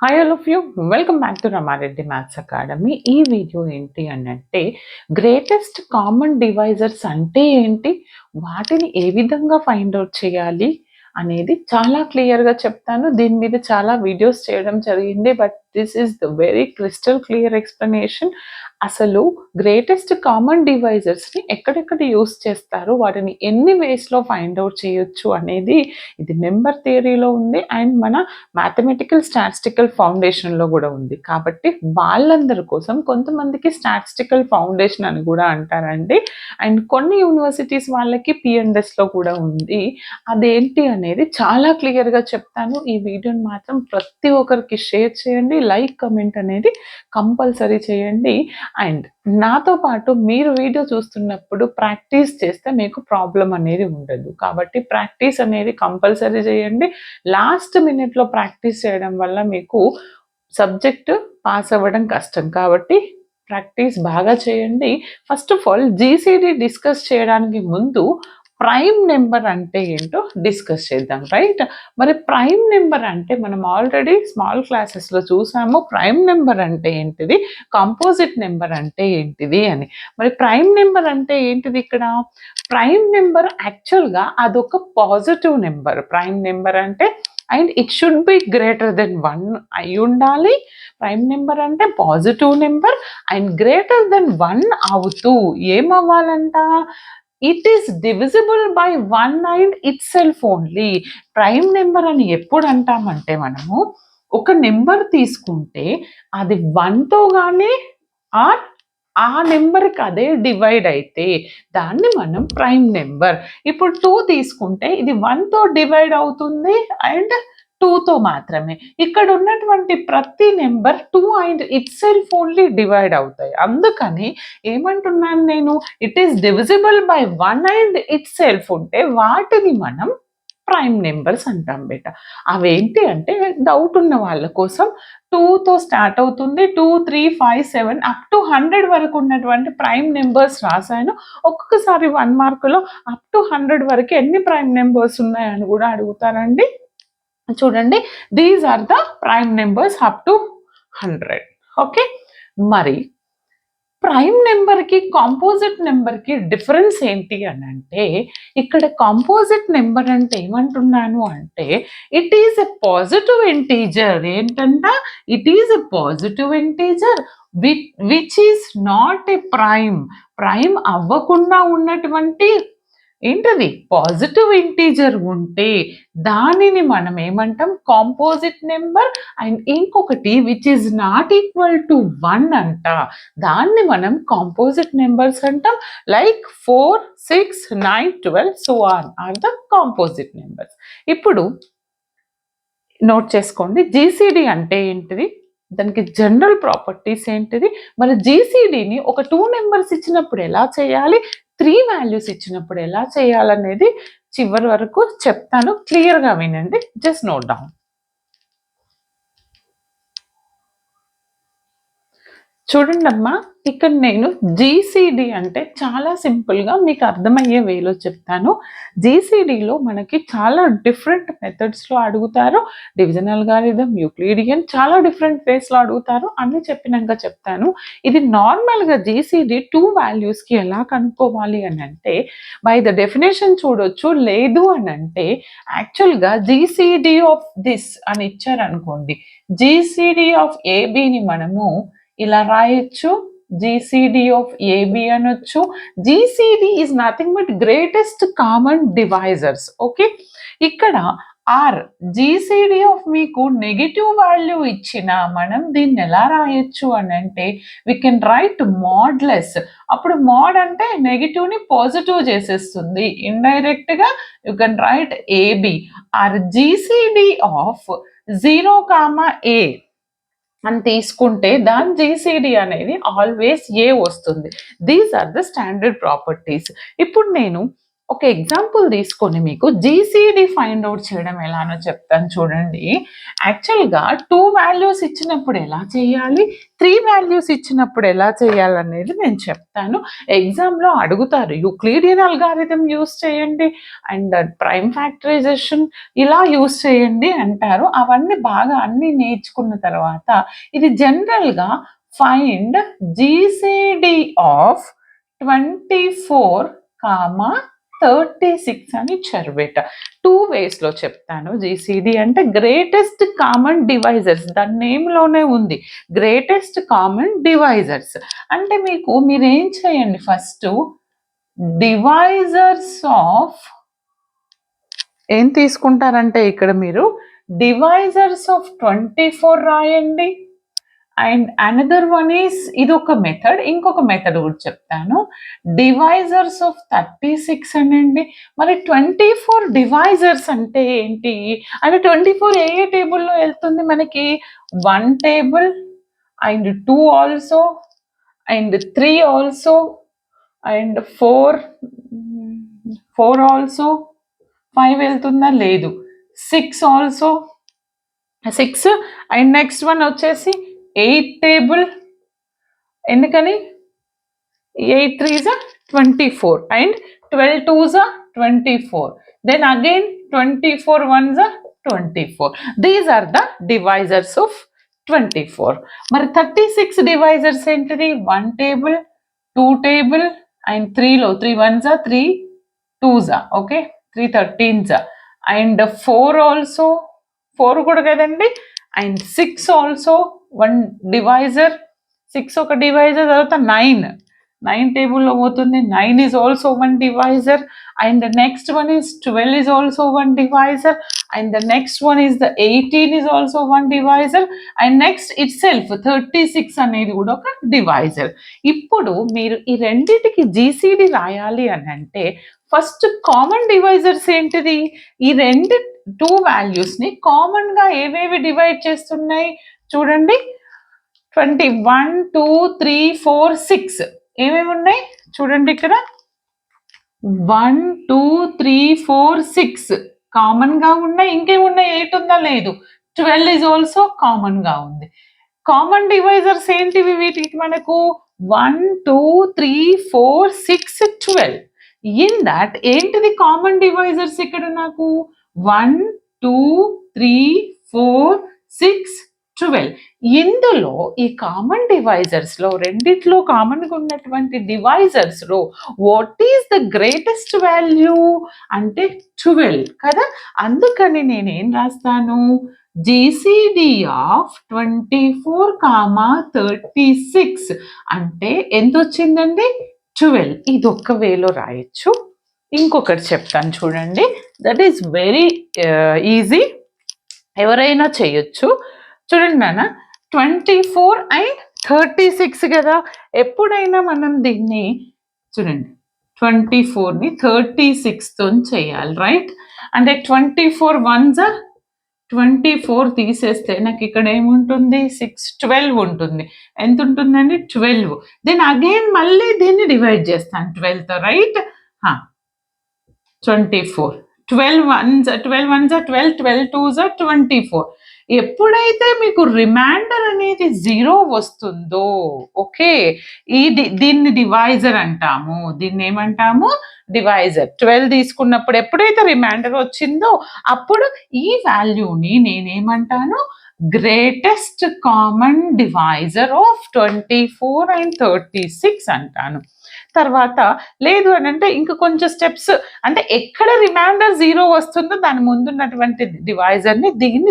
Hi all of you, welcome back to Rama Reddy maths academy. ఈ video ఏంటి అంటే greatest common divisors అంటే ఏంటి, వాటిని ఏ విధంగా ఫైండ్ అవుట్ చేయాలి అనేది చాలా క్లియర్గా చెప్తాను. దీని మీద చాలా వీడియోస్ చేయడం జరిగింది, but this is the very crystal clear explanation. అసలు గ్రేటెస్ట్ కామన్ డివైజర్స్ని ఎక్కడెక్కడ యూస్ చేస్తారు, వాటిని ఎన్ని వేస్లో ఫైండ్ అవుట్ చేయొచ్చు అనేది ఇది నెంబర్ థియరీలో ఉంది అండ్ మన మ్యాథమెటికల్ స్టాటిస్టికల్ ఫౌండేషన్లో కూడా ఉంది. కాబట్టి వాళ్ళందరి కోసం కొంతమందికి స్టాటిస్టికల్ ఫౌండేషన్ అని కూడా అంటారండి, అండ్ కొన్ని యూనివర్సిటీస్ వాళ్ళకి పిఎండ్ఎస్లో కూడా ఉంది. అదేంటి అనేది చాలా క్లియర్గా చెప్తాను. ఈ వీడియోని మాత్రం ప్రతి ఒక్కరికి షేర్ చేయండి, లైక్ కమెంట్ అనేది కంపల్సరీ చేయండి. అండ్ నాతో పాటు మీరు వీడియో చూస్తున్నప్పుడు ప్రాక్టీస్ చేస్తే మీకు ప్రాబ్లం అనేది ఉండదు. కాబట్టి ప్రాక్టీస్ అనేది కంపల్సరీ చేయండి. లాస్ట్ మినిట్లో ప్రాక్టీస్ చేయడం వల్ల మీకు సబ్జెక్ట్ పాస్ అవ్వడం కష్టం. కాబట్టి ప్రాక్టీస్ బాగా చేయండి. First of all GCD discuss చేయడానికి ముందు ప్రైమ్ నెంబర్ అంటే ఏంటో డిస్కస్ చేద్దాం, రైట్? మరి ప్రైమ్ నెంబర్ అంటే మనం ఆల్రెడీ స్మాల్ క్లాసెస్లో చూసాము. ప్రైమ్ నెంబర్ అంటే ఏంటిది, కాంపోజిట్ నెంబర్ అంటే ఏంటిది అని. మరి ప్రైమ్ నెంబర్ అంటే ఏంటిది? ఇక్కడ ప్రైమ్ నెంబర్ యాక్చువల్గా అదొక పాజిటివ్ నెంబర్. ప్రైమ్ నెంబర్ అంటే and it should be greater than 1 అయి ఉండాలి. ప్రైమ్ నెంబర్ అంటే positive number and greater than 1 అవుతూ ఏమవ్వాలంట, it is divisible by 1 and itself only. Prime number అని ఎప్పుడు అంటామంటే, మనము ఒక నెంబర్ తీసుకుంటే అది 1తో కానీ ఆర్ ఆ నెంబర్కి అదే డివైడ్ అయితే దాన్ని మనం ప్రైమ్ నెంబర్. ఇప్పుడు 2 తీసుకుంటే ఇది 1తో డివైడ్ అవుతుంది అండ్ 2తో మాత్రమే. ఇక్కడ ఉన్నటువంటి ప్రతి number 2 and itself only divide అవుతాయి. అందుకని ఏమంటున్నాను నేను, it is divisible by 1 and it self ఉంటే వాటిని మనం ప్రైమ్ నెంబర్స్ అంటాం బేట. అవేంటి అంటే డౌట్ ఉన్న వాళ్ళ కోసం 2తో స్టార్ట్ అవుతుంది, 2, 3, 5, 7 అప్ టు 100 వరకు ఉన్నటువంటి ప్రైమ్ నెంబర్స్ రాశాను. ఒక్కొక్కసారి 1 మార్కులో అప్ టు 100 వరకు ఎన్ని ప్రైమ్ నెంబర్స్ ఉన్నాయని కూడా అడుగుతారండి. చూడండి, these are the prime numbers up to 100. Okay, మరి ప్రైమ్ నెంబర్కి కాంపోజిట్ నెంబర్కి డిఫరెన్స్ ఏంటి అని అంటే, ఇక్కడ కాంపోజిట్ నెంబర్ అంటే ఏమంటున్నాను అంటే, it is a positive integer. ఏంటంట, it is a positive integer which is not a prime. Prime అవ్వకుండా ఉన్నటువంటి ఏంటది, పాజిటివ్ ఇంటీజర్ ఉంటే దానిని మనం ఏమంటాం, కాంపోజిట్ నెంబర్. అండ్ ఇంకొకటి which is not equal to 1 అంట, దాన్ని మనం కాంపోజిట్ నెంబర్స్ అంటాం. Like 4, 6, 9, 12 so on are the composite numbers. ఇప్పుడు నోట్ చేసుకోండి, జీసీడీ అంటే ఏంటిది, దానికి జనరల్ ప్రాపర్టీస్ ఏంటిది, మరి జీసీడీని ఒక 2 నెంబర్స్ ఇచ్చినప్పుడు ఎలా చేయాలి, 3 వాల్యూస్ ఇచ్చినప్పుడు ఎలా చేయాలనేది చివరి వరకు చెప్తాను. క్లియర్గా వినండి, జస్ట్ నోట్ డౌన్. చూడండి అమ్మా, ఇక్కడ నేను జీసీడీ అంటే చాలా సింపుల్గా మీకు అర్థమయ్యే వేలో చెప్తాను. జీసీడీలో మనకి చాలా డిఫరెంట్ మెథడ్స్లో అడుగుతారు. డివిజన్ అల్గారిథం, యూక్లిడియన్, చాలా డిఫరెంట్ వేస్లో అడుగుతారు. అన్ని చెప్పినాక చెప్తాను. ఇది నార్మల్గా జీసీడీ 2 వాల్యూస్కి ఎలా కనుక్కోవాలి అని అంటే, బై ద డెఫినేషన్ చూడొచ్చు. లేదు అని అంటే యాక్చువల్గా జీసీడీ ఆఫ్ దిస్ అని ఇచ్చారనుకోండి, జీసీడీ ఆఫ్ ఏబిని మనము ఇలా రాయొచ్చు, జీసీడీ ఆఫ్ ఏబి అనొచ్చు. GCD is nothing but greatest common divisors. Okay, ఇక్కడ ఆర్ జీసీడీ ఆఫ్ మీకు నెగిటివ్ వాల్యూ ఇచ్చిన మనం దీన్ని ఎలా రాయొచ్చు అని అంటే, వీ కెన్ రైట్ మోడ్లెస్. అప్పుడు మోడ్ అంటే నెగిటివ్ని పాజిటివ్ చేసేస్తుంది. ఇండైరెక్ట్గా you can write AB or GCD of 0, a అని తీసుకుంటే దాని జీసీడీ అనేది ఆల్వేస్ ఏ వస్తుంది. These are the standard properties. ఇప్పుడు నేను ఒక ఎగ్జాంపుల్ తీసుకొని మీకు జీసీడీ ఫైండ్ అవుట్ చేయడం ఎలానో చెప్తాను చూడండి. యాక్చువల్‌గా 2 వాల్యూస్ ఇచ్చినప్పుడు ఎలా చేయాలి? 3 వాల్యూస్ ఇచ్చినప్పుడు ఎలా చేయాలనేది నేను చెప్తాను. ఎగ్జామ్‌లో అడుగుతారు. యూక్లిడియన్ అల్గారిథం యూజ్ చేయండి అండ్ ప్రైమ్ ఫ్యాక్టరైజేషన్ ఇలా యూజ్ చేయండి అంటారు. అవన్నీ బాగా అన్నీ నేర్చుకున్న తర్వాత ఇది జనరల్‌గా ఫైండ్ జీసీడీ ఆఫ్ 24, 36 అని ఇచ్చారు బేట. 2 వేస్‌లో చెప్తాను. జీసీడీ అంటే గ్రేటెస్ట్ కామన్ డివైజర్స్. దాని నేమ్‌లోనే ఉంది. Greatest common divisors. అంటే మీరేం చేయండి ఫస్టు డివైజర్స్ ఆఫ్ ఏం తీసుకుంటారంటే ఇక్కడ మీరు డివైజర్స్ ఆఫ్ 24 రాయండి. అండ్ అనదర్ వన్ ఈస్ ఇదొక మెథడ్. ఇంకొక మెథడ్ కూడా చెప్తాను. డివైజర్స్ ఆఫ్ 36 అనండి. మరి 24 డివైజర్స్ అంటే ఏంటి? అంటే 24 ఏ టేబుల్‌లో వెళ్తుంది మనకి? 1 table and 2 also and 3 also and 4 also 5 వెళ్తుందా? లేదు. 6 ఆల్సో 6 అండ్ నెక్స్ట్ వన్ వచ్చేసి 8 టేబుల్. ఎందుకని 8 3s are 24 and 12 2s are 24. Then again 24 1s are 24. These are the divisors of 24. మరి 36 divisors ఏంటిది? 1 table, 2 table and 3 1s are 3 2s are okay 3 13s are and 4 also 4 కూడా కదండి and 6 also one divisor 6 ఒక divisor తర్వాత 9 టేబుల్లో పోతుంది 9 is also one divisor and the next one is 12 is also one divisor and the next one is the 18 is also one divisor and next itself 36 అనేది కూడా ఒక divisor. ఇప్పుడు మీరు ఈ రెండిటికి జీసీడీ రాయాలి అని అంటే ఫస్ట్ కామన్ డివైజర్స్ ఏంటిది? ఈ రెండు 2 వాల్యూస్ని కామన్గా ఏవేవి డివైడ్ చేస్తున్నాయి చూడండి. 21 2 3 4 6 ఏమేమి ఉన్నాయి చూడండి ఇక్కడ 1 2 3 4 6 కామన్ గా ఉన్నాయి. ఇంకేమున్నాయి? 8 ఉందా? లేదు. 12 ఇస్ ఆల్సో కామన్ గా ఉంది. కామన్ డివైజర్స్ ఏంటివి వీటికి మనకు? 1 2 3 4 6 12. ఇన్ దట్ ఏంటిది కామన్ డివైజర్స్ ఇక్కడ నాకు? 1 2 3 4 6 12. ఇందులో ఈ కామన్ డివైజర్స్ లో రెండిట్లో కామన్ గా ఉన్నటువంటి డివైజర్స్ లో what is the greatest value అంటే 12 కదా. అందుకని నేనేం రాస్తాను? జీసీడీ ఆఫ్ 24, 36 అంటే ఎంత వచ్చిందండి? 12. ఇది ఒక్క వేలో రాయొచ్చు. ఇంకొకటి చెప్తాను చూడండి. దట్ ఈస్ వెరీ ఈజీ, ఎవరైనా చేయొచ్చు. చూడండి నాన్న 24 అండ్ 36 కదా. ఎప్పుడైనా మనం దీన్ని చూడండి 24ని 36తో చేయాలి రైట్. అంటే 24 1s are 24 తీసేస్తే నాకు ఇక్కడ ఏముంటుంది? 6 12 ఉంటుంది. ఎంత ఉంటుందండి? 12. దెన్ అగైన్ మళ్ళీ దీన్ని డివైడ్ చేస్తాను 12తో right. 24 12 1s are 12 12 2s are 24. ఎప్పుడైతే మీకు రిమైండర్ అనేది 0 వస్తుందో ఓకే దీన్ని డివైజర్ అంటాము. దీన్ని ఏమంటాము? డివైజర్. 12 తీసుకున్నప్పుడు ఎప్పుడైతే రిమైండర్ వచ్చిందో అప్పుడు ఈ వాల్యూని నేనేమంటాను? Greatest common divisor of 24 and 36 అంటాను. తర్వాత లేదు అని అంటే ఇంకా కొంచెం స్టెప్స్, అంటే ఎక్కడ రిమైండర్ 0 వస్తుందో దాని ముందున్నటువంటి డివైజర్ని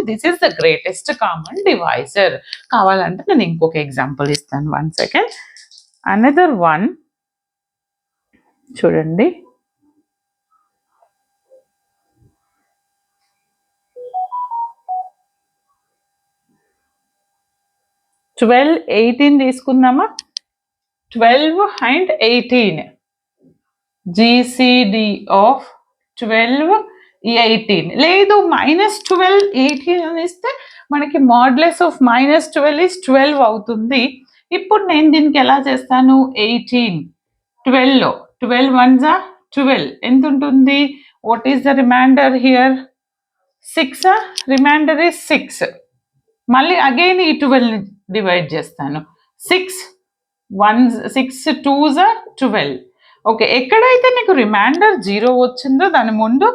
this is the greatest common divisor. కావాలంటే నేను ఇంకొక ఎగ్జాంపుల్ ఇస్తాను. 1 సెకండ్. అనదర్ వన్ చూడండి. ట్వెల్వ్ 18 తీసుకుందామా? 12 and 18 జీసీడీ ఆఫ్ 12 18. లేదు -12 18 అని ఇస్తే మనకి మాడ్యులస్ ఆఫ్ -12 is 12 అవుతుంది. ఇప్పుడు నేను దీనికి ఎలా చేస్తాను? 18 12 1s are 12 ఎంత ఉంటుంది? What is the remainder here? 6. Remainder is 6. మళ్ళీ అగైన్ ఈ 12ని డివైడ్ చేస్తాను. 6 2s 12. ఓకే, ఎక్కడైతే నీకు రిమైండర్ 0 వచ్చిందో దాని ముందు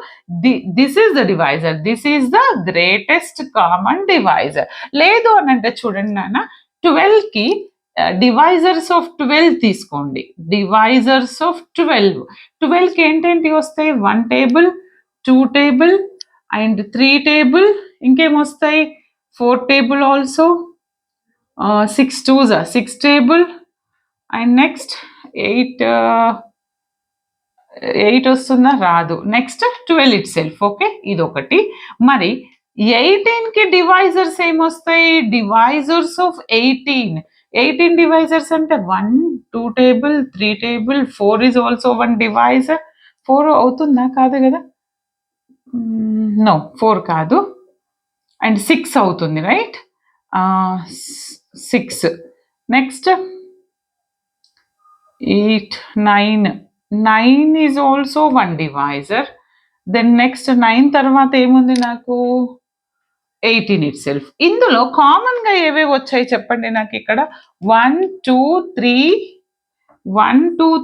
this is the divisor, this is the greatest common divisor. లేదు అని అంటే చూడండి నాన్న, 12కి డివైజర్స్ ఆఫ్ 12 తీసుకోండి. డివైజర్స్ ఆఫ్ 12కి ఏంటేంటి వస్తాయి? 1 టేబుల్, 2 టేబుల్ అండ్ 3 టేబుల్. ఇంకేమొస్తాయి? 4 table also. 6 2s 6 table and next 8 వస్తుందా? రాదు. Next 12 it self. ఓకే, ఇది ఒకటి. మరి 18కి డివైజర్స్ ఏమొస్తాయి? డివైజర్స్ ఆఫ్ 18 డివైజర్స్ అంటే 1 2 table 3 table 4 is also 1 divisor. 4 అవుతుందా? కాదు కదా, నో 4 కాదు. అండ్ 6 అవుతుంది, right? 6. Next 8 9 is also 1 divisor. Then next 9 తర్వాత ఏముంది నాకు? 18 ఇట్ సెల్ఫ్. ఇందులో కామన్గా ఏవేవి వచ్చాయి చెప్పండి నాకు ఇక్కడ? 1 2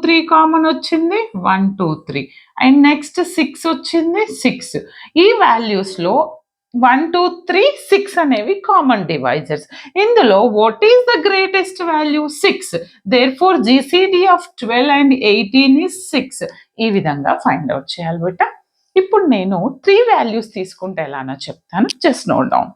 3 కామన్ వచ్చింది. 1 2 3 అండ్ నెక్స్ట్ 6 వచ్చింది. 6 ఈ వాల్యూస్లో 1 2 3 6 అనేవి కామన్ డివైజర్స్. ఇందులో what is the greatest value? 6. Therefore GCD of 12 and 18 is 6. ఈ విధంగా ఫైండ్ అవుట్ చేయాలి బిడ్డ. ఇప్పుడు నేను 3 వాల్యూస్ తీసుకుంటే ఎలానో చెప్తాను, జస్ట్ నోట్ డౌన్.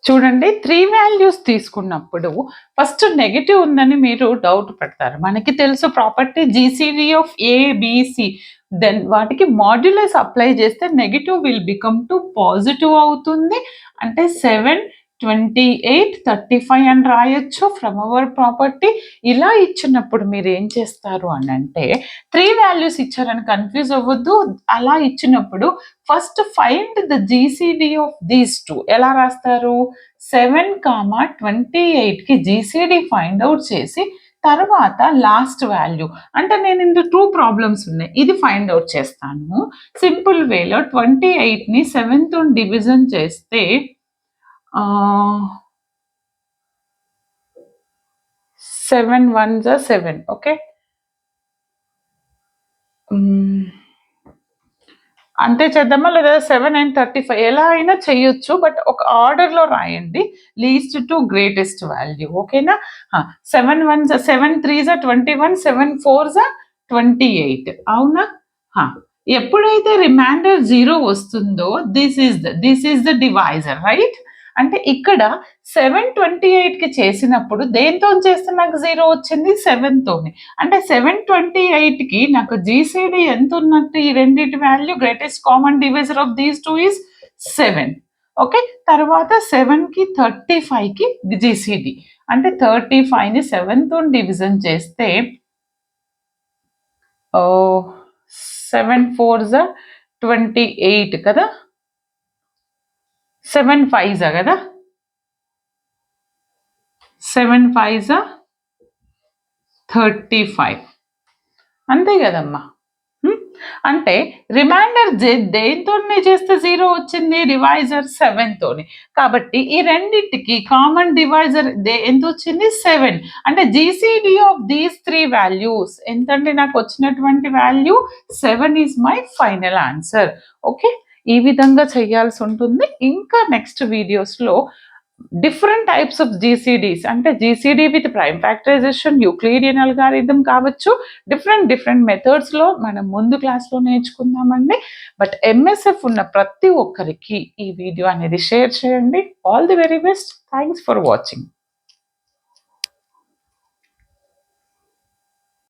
చూడండి, 3 వాల్యూస్ తీసుకున్నప్పుడు ఫస్ట్ నెగటివ్ ఉందని మీరు డౌట్ పడతారు. మనకి తెలుసు property GCD of ABC. Then వాటికి మాడ్యులస్ అప్లై చేస్తే negative will become to positive అవుతుంది. అంటే 7 28 35 అని రాయొచ్చు ఫ్రమ్ అవర్ ప్రాపర్టీ. ఇలా ఇచ్చినప్పుడు మీరు ఏం చేస్తారు అని అంటే, 3 వాల్యూస్ ఇచ్చారని కన్ఫ్యూజ్ అవ్వద్దు. అలా ఇచ్చినప్పుడు first find the GCD of these 2. ఎలా రాస్తారు? 7, 28కి జీసీడీ ఫైండ్ అవుట్ చేసి తర్వాత లాస్ట్ వాల్యూ. అంటే నేను ఇందులో 2 ప్రాబ్లమ్స్ ఉన్నాయి, ఇది ఫైండ్ అవుట్ చేస్తాను. సింపుల్ వేలో 28ని 7తో డివిజన్ చేస్తే 7 1s 7. ఓకే, అంతే చేద్దామా లేదా? 7 and 35 ఎలా అయినా చేయొచ్చు, బట్ ఒక ఆర్డర్లో రాయండి, లీస్ట్ టు గ్రేటెస్ట్ వాల్యూ. ఓకేనా? 7 1s 7 3s 21, 7 4s 28. అవునా? ఎప్పుడైతే రిమైండర్ 0 వస్తుందో this is the divisor, right? అంటే ఇక్కడ 728కి చేసినప్పుడు దేంతో చేస్తే నాకు 0 వచ్చింది? 7తోని. అంటే 728కి నాకు జీసీడీ ఎంత ఉన్నట్టు? ఈ రెండింటి value greatest common divisor of these 2 is 7. Okay, తర్వాత 7కి 35కి జీసీడీ అంటే 35ని 7తో డివిజన్ చేస్తే 7 4s 28 కదా, 7 5s కదా, 7 5s 35. అంతే కదమ్మా. అంటే రిమైండర్ దేంతోనే చేస్తే 0 వచ్చింది? డివైజర్ 7తోని. కాబట్టి ఈ రెండింటికి కామన్ డివైజర్ ఎంత వచ్చింది? 7. అంటే జీసీడీ ఆఫ్ దీస్ 3 వాల్యూస్ ఎంతంటే నాకు వచ్చినటువంటి value 7 is my final answer. Okay, ఈ విధంగా చేయాల్సి ఉంటుంది. ఇంకా నెక్స్ట్ వీడియోస్లో డిఫరెంట్ టైప్స్ ఆఫ్ జీసీడీస్, అంటే GCD with prime factorisation, Euclidean algorithm కావచ్చు, డిఫరెంట్ మెథడ్స్లో మనం ముందు క్లాస్లో నేర్చుకుందామండి. బట్ ఎంఎస్ఎఫ్ ఉన్న ప్రతి ఒక్కరికి ఈ వీడియో అనేది షేర్ చేయండి. All the very best. Thanks for watching.